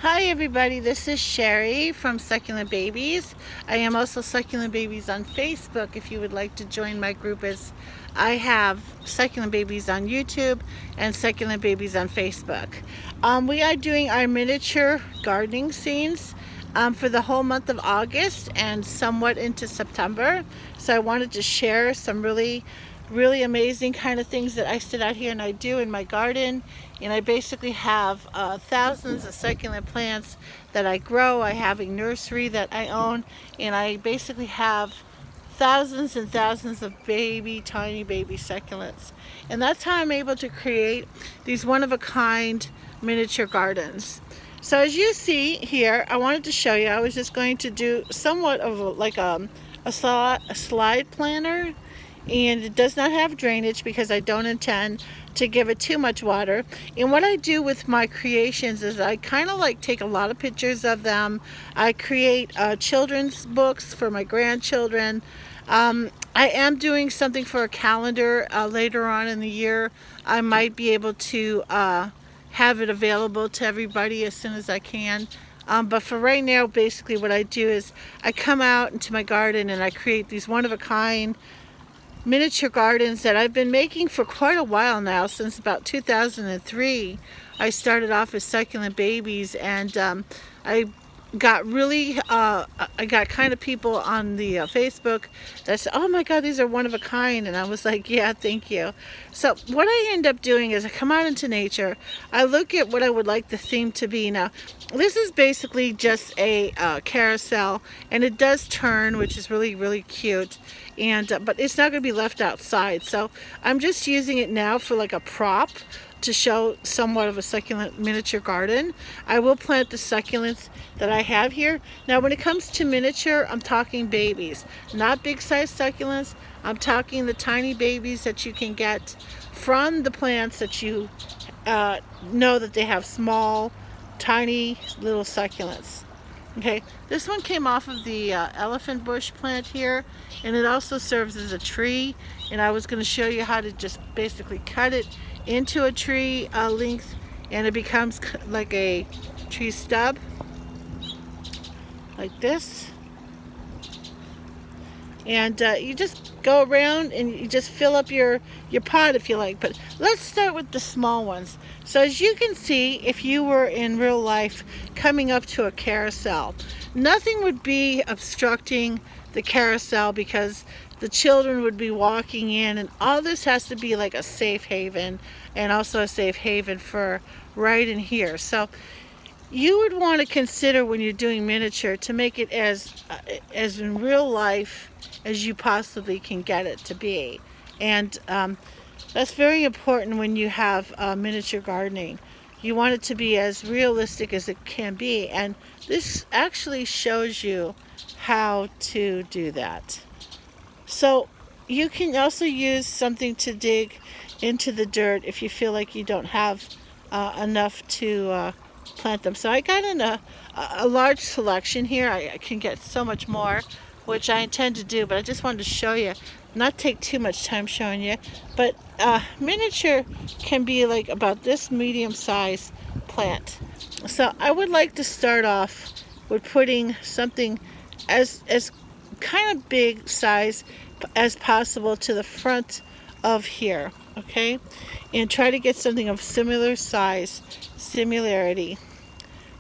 Hi everybody, this is Sherry from Succulent Babies. I am also Succulent Babies on Facebook if you would like to join my group, as I have Succulent Babies on YouTube and Succulent Babies on Facebook. We are doing our miniature gardening scenes for the whole month of August and somewhat into September. So I wanted to share some really amazing kind of things that I sit out here and I do in my garden. And I basically have thousands of succulent plants that I grow. I have a nursery that I own, and I basically have thousands and thousands of tiny baby succulents. And that's how I'm able to create these one-of-a-kind miniature gardens. So as you see here, I wanted to show you, I was just going to do somewhat of a slide planter, and it does not have drainage because I don't intend to give it too much water. And what I do with my creations is I kind of like take a lot of pictures of them. I create children's books for my grandchildren. I am doing something for a calendar later on in the year. I might be able to have it available to everybody as soon as I can. But for right now, basically what I do is I come out into my garden and I create these one-of-a-kind miniature gardens that I've been making for quite a while now, since about 2003. I started off as Succulent Babies, and I got I got kind of people on the Facebook that said, oh my god, these are one of a kind, and I was like, yeah, thank you. So what I end up doing is I come out into nature, I look at what I would like the theme to be. Now this is basically just a carousel, and it does turn, which is really cute, and but it's not going to be left outside, so I'm just using it now for like a prop to show somewhat of a succulent miniature garden. I will plant the succulents that I have here. Now when it comes to miniature, I'm talking babies, not big size succulents. I'm talking the tiny babies that you can get from the plants that you know that they have small, tiny little succulents. Okay, this one came off of the elephant bush plant here, and it also serves as a tree, and I was going to show you how to just basically cut it into a tree length, and it becomes like a tree stub like this. And you just go around and you just fill up your pot if you like. But let's start with the small ones. So as you can see, if you were in real life coming up to a carousel, nothing would be obstructing the carousel because the children would be walking in, and all this has to be like a safe haven, and also a safe haven for right in here. So you would want to consider, when you're doing miniature, to make it as in real life as you possibly can get it to be. And that's very important when you have miniature gardening. You want it to be as realistic as it can be, and this actually shows you how to do that. So you can also use something to dig into the dirt if you feel like you don't have enough to plant them. So I got in a large selection here. I can get so much more, which I intend to do, but I just wanted to show you, not take too much time showing you. But miniature can be like about this medium size plant. So I would like to start off with putting something as kind of big size as possible to the front of here, okay, and try to get something of similarity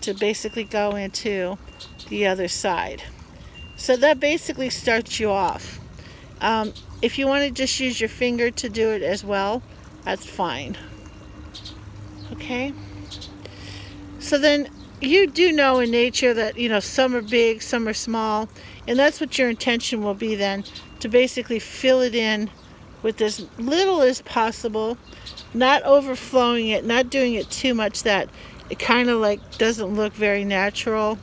to basically go into the other side. So that basically starts you off. If you want to just use your finger to do it as well, that's fine. Okay, so then you do know in nature that, you know, some are big, some are small, and that's what your intention will be then, to basically fill it in with as little as possible, not overflowing it, not doing it too much that it kind of like doesn't look very natural.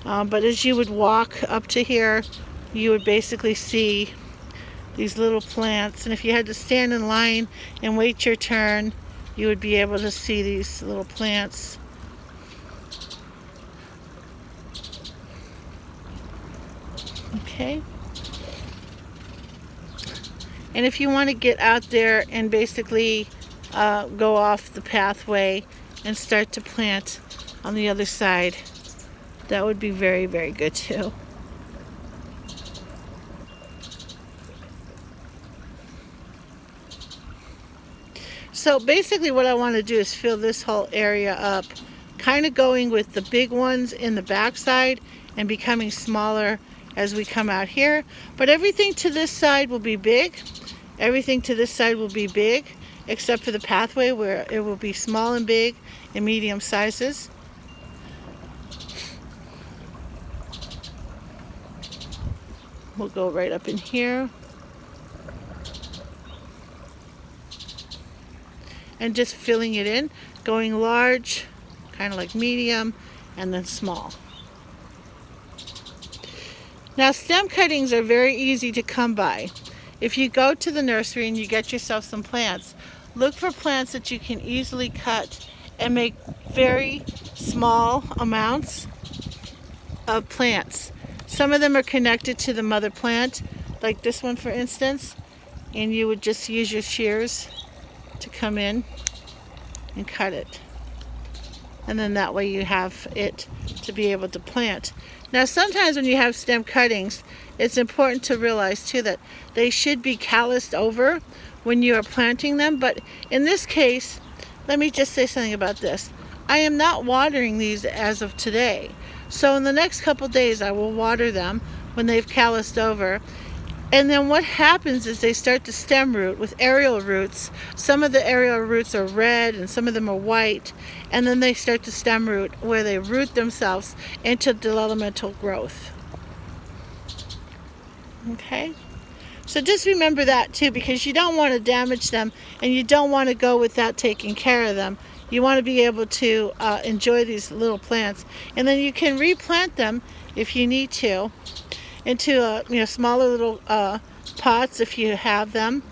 But as you would walk up to here, you would basically see these little plants, and if you had to stand in line and wait your turn, you would be able to see these little plants. Okay, and if you want to get out there and basically go off the pathway and start to plant on the other side. That would be very, very good too. So basically what I want to do is fill this whole area up, kind of going with the big ones in the backside and becoming smaller as we come out here. But everything to this side will be big. Everything to this side will be big, except for the pathway where it will be small and big and medium sizes. We'll go right up in here. And just filling it in, going large, kind of like medium, and then small. Now stem cuttings are very easy to come by. If you go to the nursery and you get yourself some plants, look for plants that you can easily cut and make very small amounts of plants. Some of them are connected to the mother plant, like this one for instance, and you would just use your shears to come in and cut it. And then that way you have it to be able to plant. Now sometimes when you have stem cuttings, it's important to realize too that they should be calloused over when you are planting them. But in this case, let me just say something about this. I am not watering these as of today. So in the next couple days I will water them when they've calloused over. And then what happens is they start to stem root with aerial roots. Some of the aerial roots are red and some of them are white. And then they start to stem root where they root themselves into developmental growth. Okay? So just remember that too, because you don't want to damage them and you don't want to go without taking care of them. You want to be able to enjoy these little plants. And then you can replant them if you need to into smaller little pots if you have them.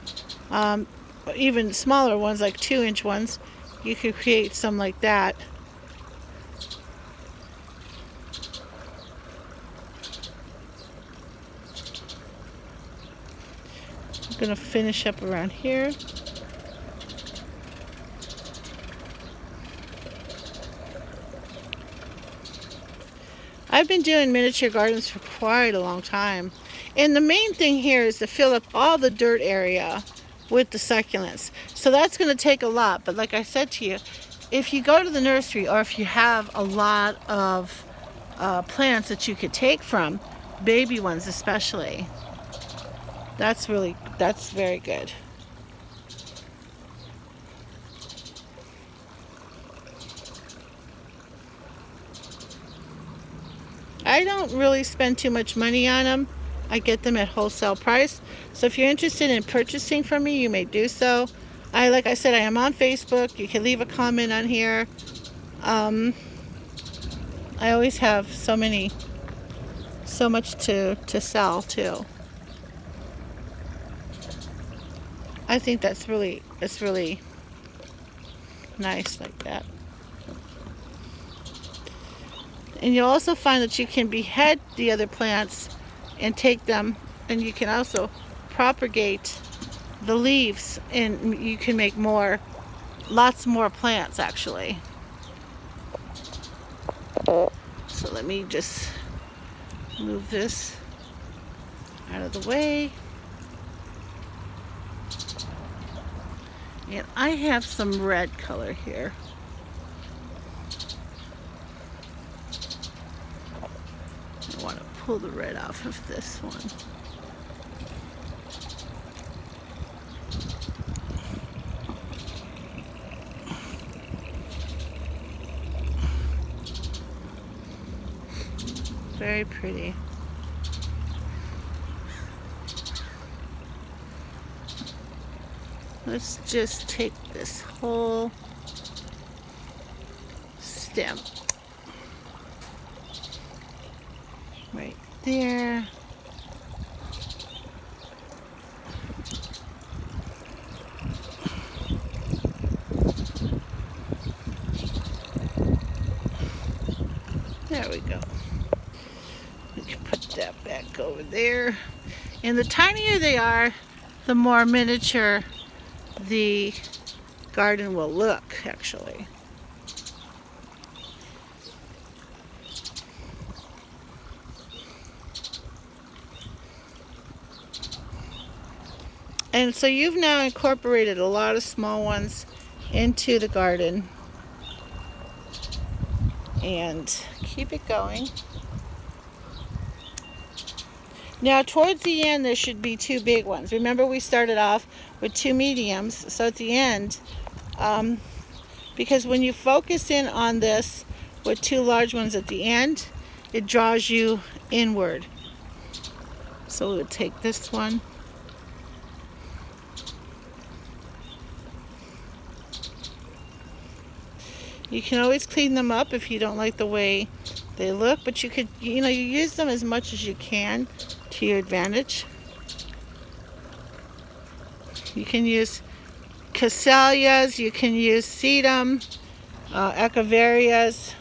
Even smaller ones, like 2-inch ones, you could create some like that. I'm going to finish up around here. I've been doing miniature gardens for quite a long time. And the main thing here is to fill up all the dirt area with the succulents. So that's going to take a lot. But like I said to you, if you go to the nursery or if you have a lot of plants that you could take from, baby ones especially, that's very good. I don't really spend too much money on them. I get them at wholesale price. So if you're interested in purchasing from me, you may do so. Like I said, I am on Facebook. You can leave a comment on here. I always have so much to sell too. I think it's really nice like that. And you'll also find that you can behead the other plants and take them, and you can also propagate the leaves, and you can make lots more plants actually. So let me just move this out of the way. And I have some red color here. I want to pull the red off of this one. Very pretty. Let's just take this whole stem right there. There we go. We can put that back over there. And the tinier they are, the more miniature the garden will look, actually. And so you've now incorporated a lot of small ones into the garden. And keep it going. Now towards the end there should be 2 big ones. Remember we started off with 2 mediums, so at the end, because when you focus in on this with 2 large ones at the end, it draws you inward. So we'll take this one. You can always clean them up if you don't like the way they look, but you could, you use them as much as you can to your advantage. You can use Casalias, you can use Sedum, Echeverias,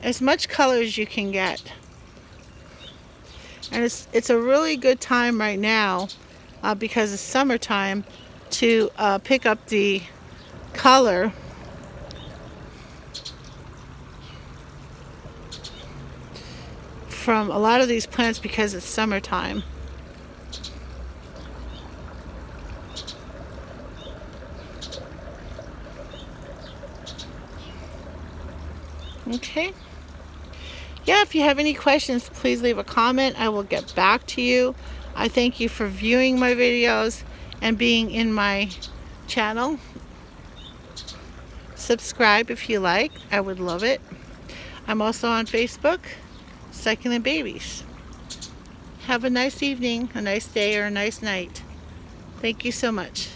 as much color as you can get. And it's a really good time right now, because it's summertime, to pick up the color from a lot of these plants because it's summertime. Okay. Yeah, if you have any questions, please leave a comment. I will get back to you. I thank you for viewing my videos and being in my channel. Subscribe if you like. I would love it. I'm also on Facebook, Succulent Babies. Have a nice evening, a nice day, or a nice night. Thank you so much.